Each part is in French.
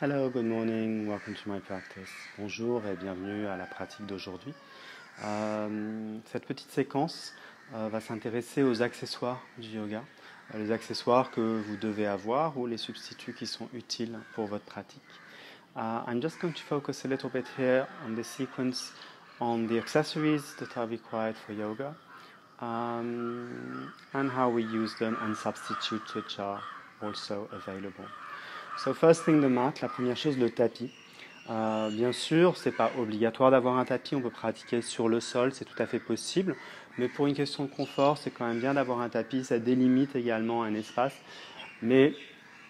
Hello, good morning, welcome to my practice. Bonjour et bienvenue à la pratique d'aujourd'hui. Cette petite séquence va s'intéresser aux accessoires du yoga, les accessoires que vous devez avoir ou les substituts qui sont utiles pour votre pratique. I'm just going to focus a little bit here on the sequence on the accessories that are required for yoga and how we use them and substitutes which are also available. So first thing, the mat, la première chose, le tapis. Bien sûr, c'est pas obligatoire d'avoir un tapis, on peut pratiquer sur le sol, c'est tout à fait possible, mais pour une question de confort, c'est quand même bien d'avoir un tapis, ça délimite également un espace, mais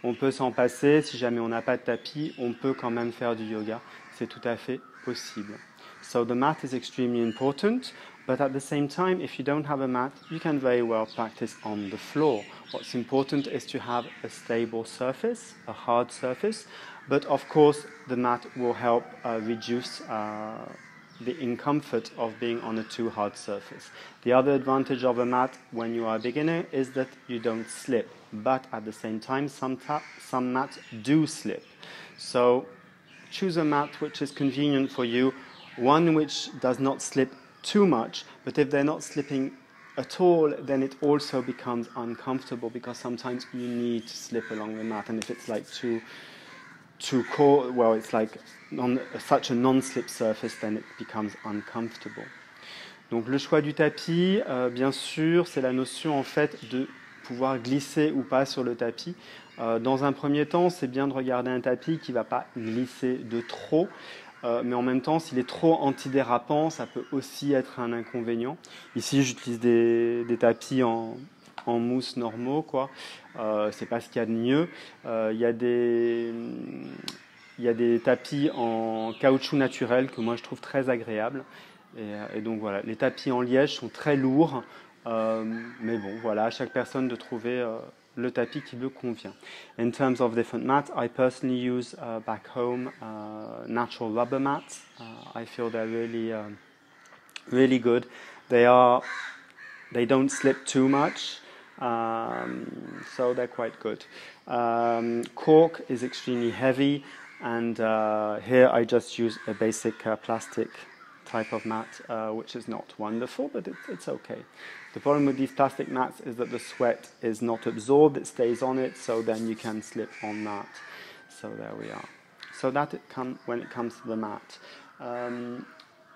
on peut s'en passer, si jamais on n'a pas de tapis, on peut quand même faire du yoga, c'est tout à fait possible. So the mat is extremely important, but at the same time, if you don't have a mat, you can very well practice on the floor. What's important is to have a stable surface, a hard surface, but of course the mat will help reduce the discomfort of being on a too hard surface. The other advantage of a mat when you are a beginner is that you don't slip, but at the same time some mats do slip. So choose a mat which is convenient for you, one which does not slip too much, but if they're not slipping at all, then it also becomes uncomfortable because sometimes you need to slip along the mat, and if it's like too cold, well, it's like such a non-slip surface, then it becomes uncomfortable. Donc le choix du tapis, bien sûr, c'est la notion en fait de pouvoir glisser ou pas sur le tapis. Dans un premier temps, c'est bien de regarder un tapis qui ne va pas glisser de trop, mais en même temps, s'il est trop antidérapant, ça peut aussi être un inconvénient. Ici, j'utilise des tapis en mousse normaux, quoi. C'est pas ce qu'il y a de mieux. Il y a des tapis en caoutchouc naturel que moi je trouve très agréables. Et donc voilà, les tapis en liège sont très lourds, mais bon, voilà, à chaque personne de trouver le tapis qui lui convient. In terms of different mats, I personally use back home natural rubber mats. I feel they're really good. They don't slip too much, so they're quite good. Cork is extremely heavy, and here I just use a basic plastic type of mat, which is not wonderful, but it's okay. The problem with these plastic mats is that the sweat is not absorbed, it stays on it, so then you can slip on that. So there we are. So that when it comes to the mat.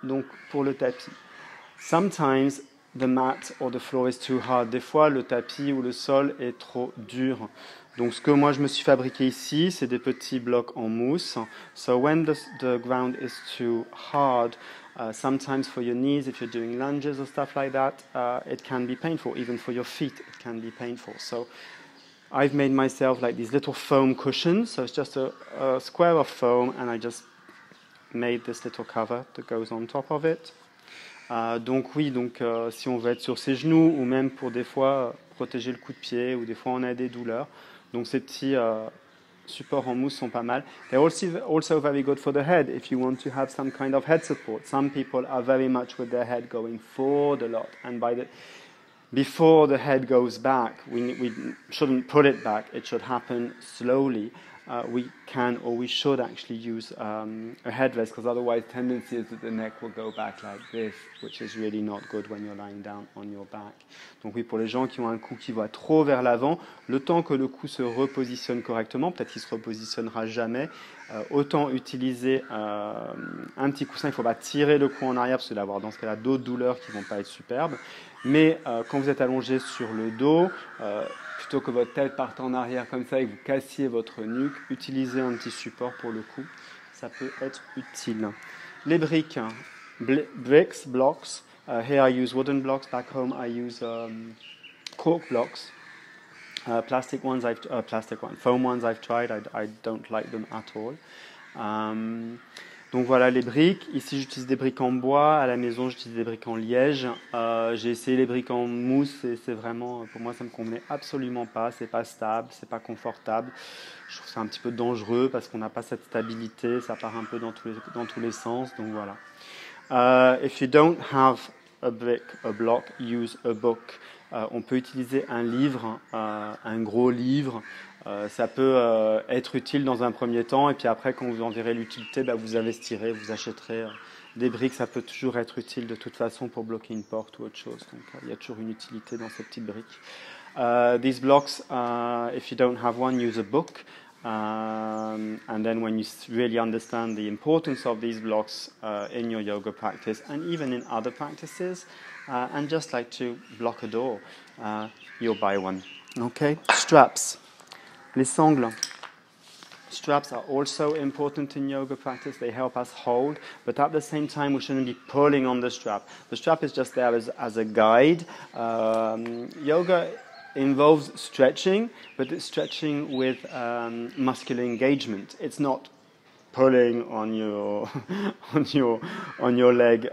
Donc pour le tapis. Sometimes the mat or the floor is too hard. Des fois, le tapis ou le sol est trop dur. Donc ce que moi je me suis fabriqué ici, c'est des petits blocs en mousse. So when the ground is too hard, sometimes for your knees, if you're doing lunges or stuff like that, it can be painful. Even for your feet, it can be painful. So I've made myself like these little foam cushions. So it's just a square of foam, and I just made this little cover that goes on top of it. Donc oui, si on veut être sur ses genoux ou même pour des fois protéger le coup de pied ou des fois on a des douleurs, donc ces petits supports en mousse sont pas mal. They're also very good for the head if you want to have some kind of head support. Some people are very much with their head going forward a lot, and before the head goes back, we shouldn't pull it back. It should happen slowly. We can or we should actually use a headrest, because otherwise the tendency is that the neck will go back like this, which is really not good when you're lying down on your back. Donc oui, pour les gens qui ont un cou qui va trop vers l'avant, le temps que le cou se repositionne correctement, peut-être qu'il se repositionnera jamais, autant utiliser un petit coussin. Il ne faut pas tirer le cou en arrière parce que d'avoir dans ce cas-là d'autres douleurs qui ne vont pas être superbes. Mais quand vous êtes allongé sur le dos, plutôt que votre tête parte en arrière comme ça et que vous cassiez votre nuque, utilisez un petit support pour le cou, ça peut être utile. Les briques, bricks, blocks. Here I use wooden blocks. Back home I use cork blocks. Foam ones I've tried. I don't like them at all. Donc voilà les briques. Ici j'utilise des briques en bois. À la maison j'utilise des briques en liège. J'ai essayé les briques en mousse et c'est vraiment, pour moi ça me convenait absolument pas. C'est pas stable, c'est pas confortable. Je trouve ça un petit peu dangereux parce qu'on n'a pas cette stabilité. Ça part un peu dans tous les sens. Donc voilà. If you don't have a block, use a book. On peut utiliser un livre, un gros livre. Ça peut être utile dans un premier temps, et puis après, quand vous en verrez l'utilité, bah, vous investirez, vous achèterez des briques. Ça peut toujours être utile de toute façon pour bloquer une porte ou autre chose. Donc, il y a toujours une utilité dans ces petites briques. These blocks, if you don't have one, use a book. And then when you really understand the importance of these blocks in your yoga practice and even in other practices, and just like to block a door, you'll buy one. Okay, straps. Les sangles. Straps are also important in yoga practice. They help us hold, but at the same time, we shouldn't be pulling on the strap. The strap is just there as a guide. Yoga involves stretching, but it's stretching with muscular engagement. It's not pulling on your on your leg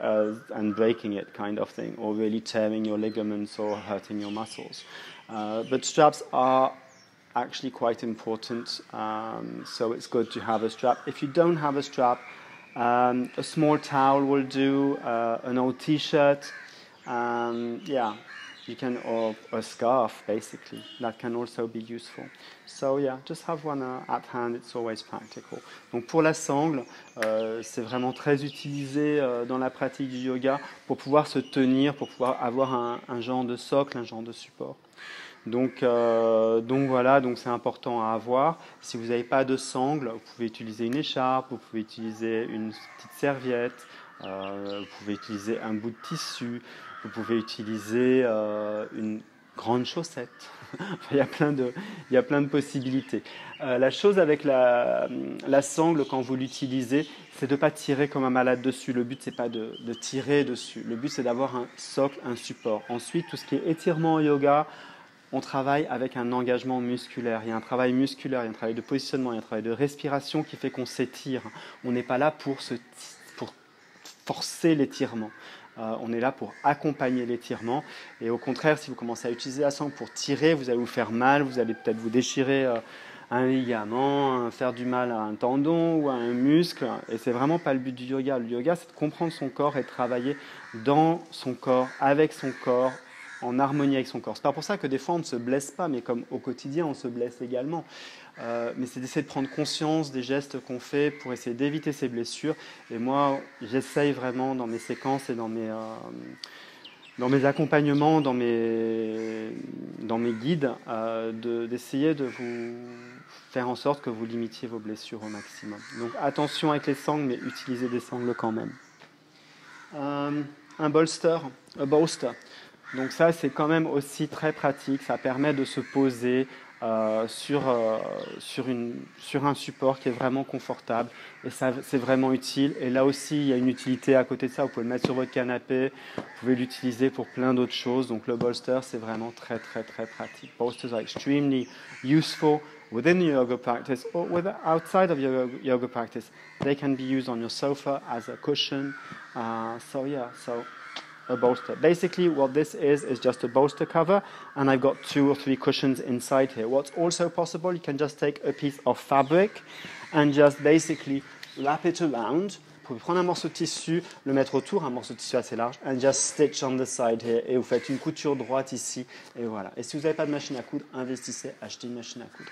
and breaking it, kind of thing, or really tearing your ligaments or hurting your muscles. But straps are actually quite important, so it's good to have a strap. If you don't have a strap, a small towel will do, an old t-shirt, yeah, you can, or a scarf basically, that can also be useful. So yeah, just have one at hand, it's always practical. Donc pour la sangle, c'est vraiment très utilisé dans la pratique du yoga pour pouvoir se tenir, pour pouvoir avoir un genre de socle, un genre de support. Donc voilà, donc c'est important à avoir. Si vous n'avez pas de sangle, vous pouvez utiliser une écharpe, vous pouvez utiliser une petite serviette, vous pouvez utiliser un bout de tissu, vous pouvez utiliser une grande chaussette. il y a plein de possibilités. La chose avec la sangle, quand vous l'utilisez, c'est de ne pas tirer comme un malade dessus. Le but, c'est pas de tirer dessus. Le but, c'est d'avoir un socle, un support. Ensuite, tout ce qui est étirement au yoga, on travaille avec un engagement musculaire. Il y a un travail musculaire, il y a un travail de positionnement, il y a un travail de respiration qui fait qu'on s'étire. On n'est pas là pour forcer l'étirement. On est là pour accompagner l'étirement. Et au contraire, si vous commencez à utiliser la sangle pour tirer, vous allez vous faire mal, vous allez peut-être vous déchirer un ligament, faire du mal à un tendon ou à un muscle. Et c'est vraiment pas le but du yoga. Le yoga, c'est de comprendre son corps et de travailler dans son corps, avec son corps, en harmonie avec son corps. C'est pas pour ça que des fois on ne se blesse pas, mais comme au quotidien on se blesse également. Mais c'est d'essayer de prendre conscience des gestes qu'on fait pour essayer d'éviter ces blessures. Et moi, j'essaye vraiment dans mes séquences et dans mes accompagnements, dans mes guides, d'essayer de vous faire en sorte que vous limitiez vos blessures au maximum. Donc attention avec les sangles, mais utilisez des sangles quand même. Un bolster. Donc ça, c'est quand même aussi très pratique. Ça permet de se poser sur un support qui est vraiment confortable. Et ça, c'est vraiment utile. Et là aussi, il y a une utilité à côté de ça. Vous pouvez le mettre sur votre canapé. Vous pouvez l'utiliser pour plein d'autres choses. Donc le bolster, c'est vraiment très, très, très pratique. Bolsters are extremely useful within the yoga practice or outside of your yoga practice. They can be used on your sofa as a cushion. A bolster. Basically, what this is just a bolster cover, and I've got 2 or 3 cushions inside here. What's also possible, you can just take a piece of fabric and just basically wrap it around. Vous pouvez prendre un morceau de tissu, le mettre autour, un morceau de tissu assez large, and just stitch on the side here. Et vous faites une couture droite ici, et voilà. Et si vous n'avez pas de machine à coudre, investissez, achetez une machine à coudre.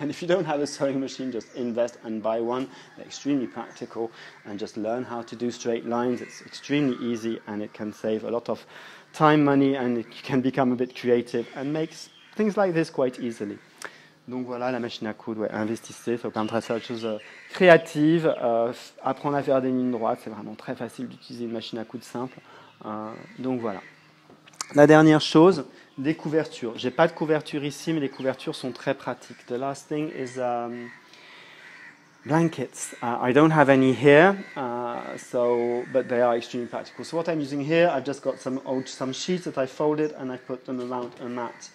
And if you don't have a sewing machine, just invest and buy one. They're extremely practical, and just learn how to do straight lines. It's extremely easy, and it can save a lot of time, money, and you can become a bit creative and makes things like this quite easily. Donc voilà, la machine à coudre, ouais, investissez, ça vous permettra de faire des choses créatives, apprendre à faire des lignes droites, c'est vraiment très facile d'utiliser une machine à coudre simple. Donc voilà. La dernière chose, des couvertures. J'ai pas de couverture ici, mais les couvertures sont très pratiques. The last thing is blankets. I don't have any here, but they are extremely practical. So what I'm using here, I've just got some sheets that I folded and I put them around a mat.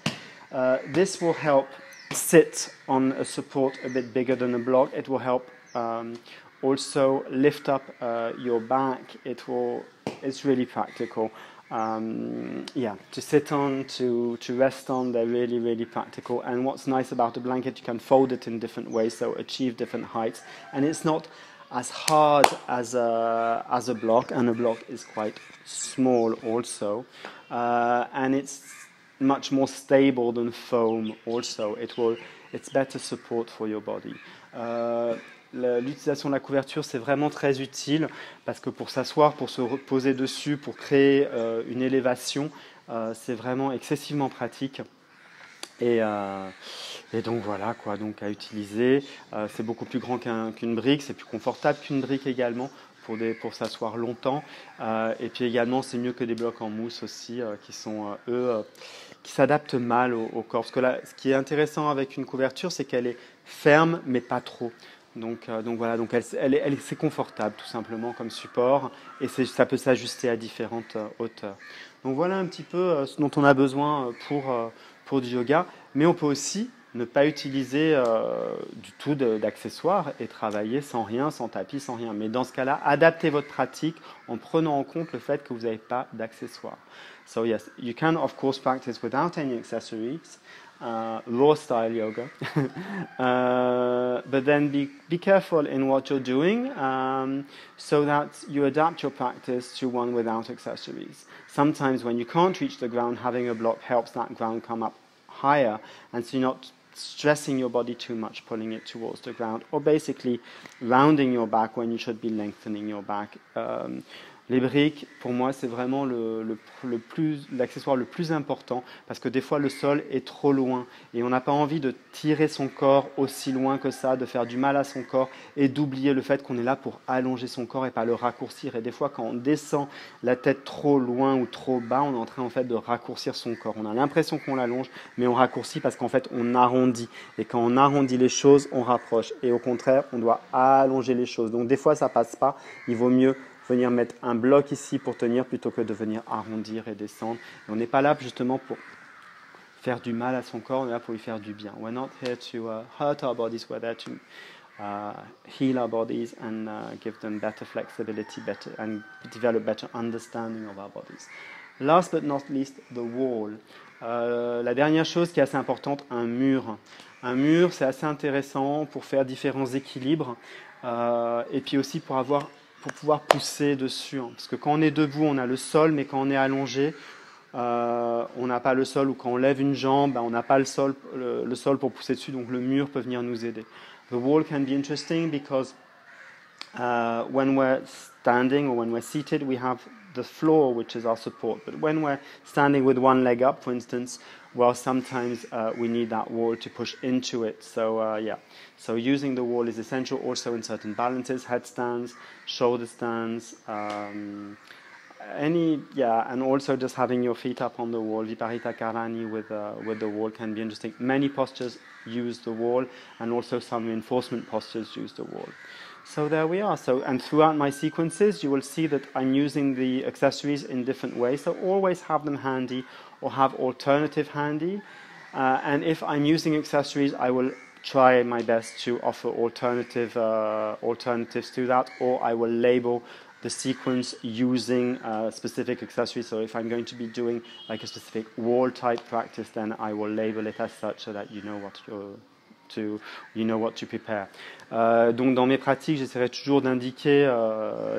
This will help sit on a support a bit bigger than a block. It will help also lift up your back. It's really practical. To sit on, to rest on, they're really, really practical. And what's nice about a blanket, you can fold it in different ways, so achieve different heights. And it's not as hard as a block, and a block is quite small also. And it's much more stable than foam also. it's better support for your body. L'utilisation de la couverture, c'est vraiment très utile parce que pour s'asseoir, pour se reposer dessus, pour créer une élévation, c'est vraiment excessivement pratique. Et donc voilà quoi, donc à utiliser. C'est beaucoup plus grand qu'une brique, c'est plus confortable qu'une brique également pour s'asseoir longtemps. Et puis également, c'est mieux que des blocs en mousse aussi, qui sont eux, qui s'adaptent mal au corps. Parce que là, ce qui est intéressant avec une couverture, c'est qu'elle est ferme, mais pas trop. Donc voilà, donc c'est confortable tout simplement comme support et ça peut s'ajuster à différentes hauteurs. Donc voilà un petit peu ce dont on a besoin pour du yoga, mais on peut aussi ne pas utiliser du tout d'accessoires et travailler sans rien, sans tapis, sans rien. Mais dans ce cas-là, adaptez votre pratique en prenant en compte le fait que vous n'avez pas d'accessoires. So yes, you can of course practice without any accessories. Raw style yoga. But then be careful in what you're doing so that you adapt your practice to one without accessories. Sometimes when you can't reach the ground, having a block helps that ground come up higher, and so you're not stressing your body too much, pulling it towards the ground, or basically rounding your back when you should be lengthening your back. Les briques, pour moi, c'est vraiment l'accessoire le plus important parce que des fois, le sol est trop loin et on n'a pas envie de tirer son corps aussi loin que ça, de faire du mal à son corps et d'oublier le fait qu'on est là pour allonger son corps et pas le raccourcir. Et des fois, quand on descend la tête trop loin ou trop bas, on est en train en fait de raccourcir son corps. On a l'impression qu'on l'allonge, mais on raccourcit parce qu'en fait, on arrondit. Et quand on arrondit les choses, on rapproche. Et au contraire, on doit allonger les choses. Donc des fois, ça passe pas. Il vaut mieux venir mettre un bloc ici pour tenir plutôt que de venir arrondir et descendre. Et on n'est pas là justement pour faire du mal à son corps, on est là pour lui faire du bien. We're not here to hurt our bodies, we're there to heal our bodies and give them better flexibility and develop better understanding of our bodies. Last but not least, the wall. La dernière chose qui est assez importante, un mur. Un mur, c'est assez intéressant pour faire différents équilibres et puis aussi pour pouvoir pousser dessus. Parce que quand on est debout, on a le sol, mais quand on est allongé, on n'a pas le sol, ou quand on lève une jambe, on n'a pas le sol pour pousser dessus, donc le mur peut venir nous aider. The wall can be interesting because when we're standing or when we're seated, we have the floor, which is our support. But when we're standing with one leg up, for instance, well, sometimes we need that wall to push into it. So yeah, so using the wall is essential also in certain balances, headstands, shoulder stands, and also just having your feet up on the wall. Viparita Karani with the wall can be interesting. Many postures use the wall, and also some reinforcement postures use the wall. So there we are. And throughout my sequences, you will see that I'm using the accessories in different ways. So always have them handy or have alternative handy. And if I'm using accessories, I will try my best to offer alternatives to that, or I will label the sequence using specific accessories. So if I'm going to be doing like a specific wall type practice, then I will label it as such so that you know what to prepare. Donc dans mes pratiques, j'essaierai toujours d'indiquer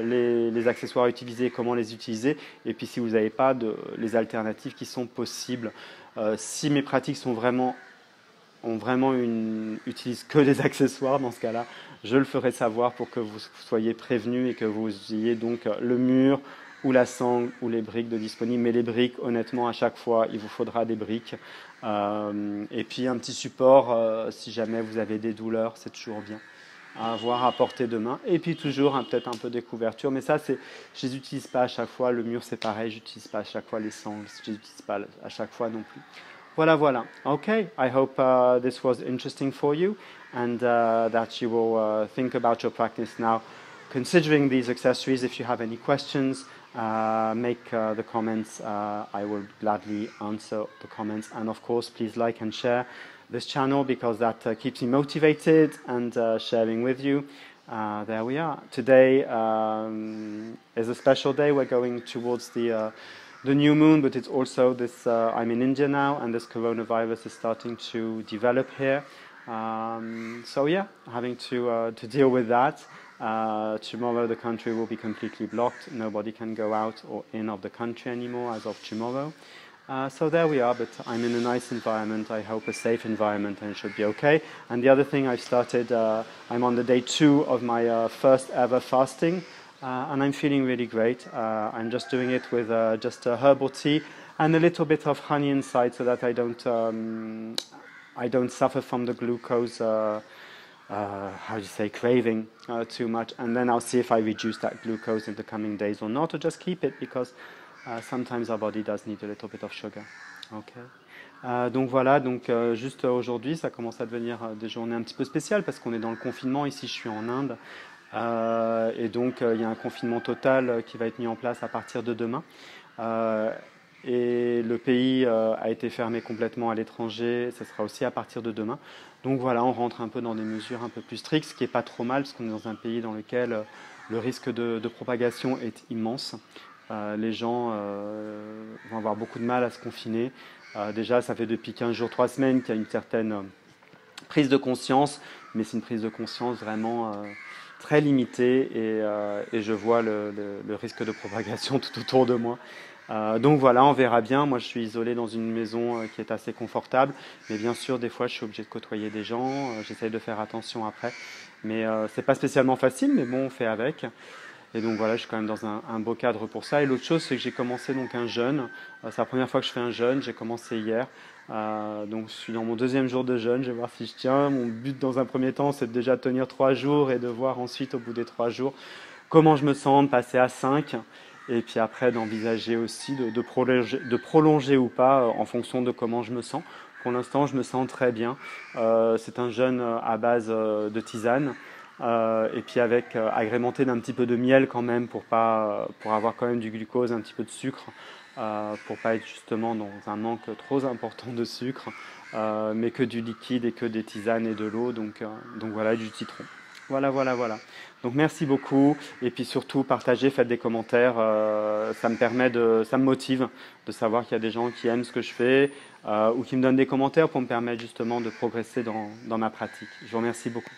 les accessoires à utiliser, comment les utiliser, et puis si vous n'avez pas les alternatives qui sont possibles. Si mes pratiques utilisent que des accessoires, dans ce cas-là, je le ferai savoir pour que vous soyez prévenus et que vous ayez donc le mur ou la sangle ou les briques de disponibles. Mais les briques, honnêtement, à chaque fois, il vous faudra des briques. Et puis un petit support, si jamais vous avez des douleurs, c'est toujours bien à avoir à portée de main. Et puis toujours peut-être un peu des couvertures, mais ça, je ne les utilise pas à chaque fois. Le mur, c'est pareil, je n'utilise pas à chaque fois les sangles, je ne les utilise pas à chaque fois non plus. Voilà. Okay, I hope this was interesting for you and that you will think about your practice now. Considering these accessories, if you have any questions, make the comments. I will gladly answer the comments. And of course, please like and share this channel because that keeps me motivated and sharing with you. There we are. Today is a special day. We're going towards the new moon, but it's also this, I'm in India now, and this coronavirus is starting to develop here. So yeah, having to deal with that. Tomorrow the country will be completely blocked. Nobody can go out or in of the country anymore as of tomorrow. So there we are, but I'm in a nice environment, I hope a safe environment, and it should be okay. And the other thing I've started, I'm on the day 2 of my first ever fasting, and I'm feeling really great. I'm just doing it with just a herbal tea and a little bit of honey inside so that I don't suffer from the glucose, how do you say, craving too much. And then I'll see if I reduce that glucose in the coming days or not, or just keep it because sometimes our body does need a little bit of sugar. Okay. Donc voilà, donc juste aujourd'hui, ça commence à devenir des journées un petit peu spéciales parce qu'on est dans le confinement. Ici, je suis en Inde. Et donc, il y a un confinement total qui va être mis en place à partir de demain. Et le pays a été fermé complètement à l'étranger, ce sera aussi à partir de demain. Donc voilà, on rentre un peu dans des mesures un peu plus strictes, ce qui n'est pas trop mal, parce qu'on est dans un pays dans lequel le risque de propagation est immense. Les gens vont avoir beaucoup de mal à se confiner. Déjà, ça fait depuis 15 jours, 3 semaines qu'il y a une certaine prise de conscience, mais c'est une prise de conscience vraiment très limitée et je vois le risque de propagation tout autour de moi. Donc voilà, on verra bien. Moi, je suis isolé dans une maison qui est assez confortable, mais bien sûr, des fois, je suis obligé de côtoyer des gens. J'essaye de faire attention après, mais c'est pas spécialement facile, mais bon, on fait avec. Et donc voilà, je suis quand même dans un beau cadre pour ça. Et l'autre chose, c'est que j'ai commencé donc un jeûne. C'est la première fois que je fais un jeûne. J'ai commencé hier. Donc je suis dans mon 2e jour de jeûne. Je vais voir si je tiens. Mon but dans un premier temps, c'est de déjà tenir 3 jours et de voir ensuite, au bout des 3 jours, comment je me sens, de passer à 5. Et puis après, d'envisager aussi de prolonger ou pas en fonction de comment je me sens. Pour l'instant, je me sens très bien. C'est un jeûne à base de tisane. Et puis avec agrémenté d'un petit peu de miel quand même pour avoir quand même du glucose, un petit peu de sucre, pour pas être justement dans un manque trop important de sucre, mais que du liquide et que des tisanes et de l'eau, donc voilà, du citron. Voilà, voilà, voilà. Donc merci beaucoup et puis surtout partagez, faites des commentaires, ça me motive de savoir qu'il y a des gens qui aiment ce que je fais ou qui me donnent des commentaires pour me permettre justement de progresser dans ma pratique. Je vous remercie beaucoup.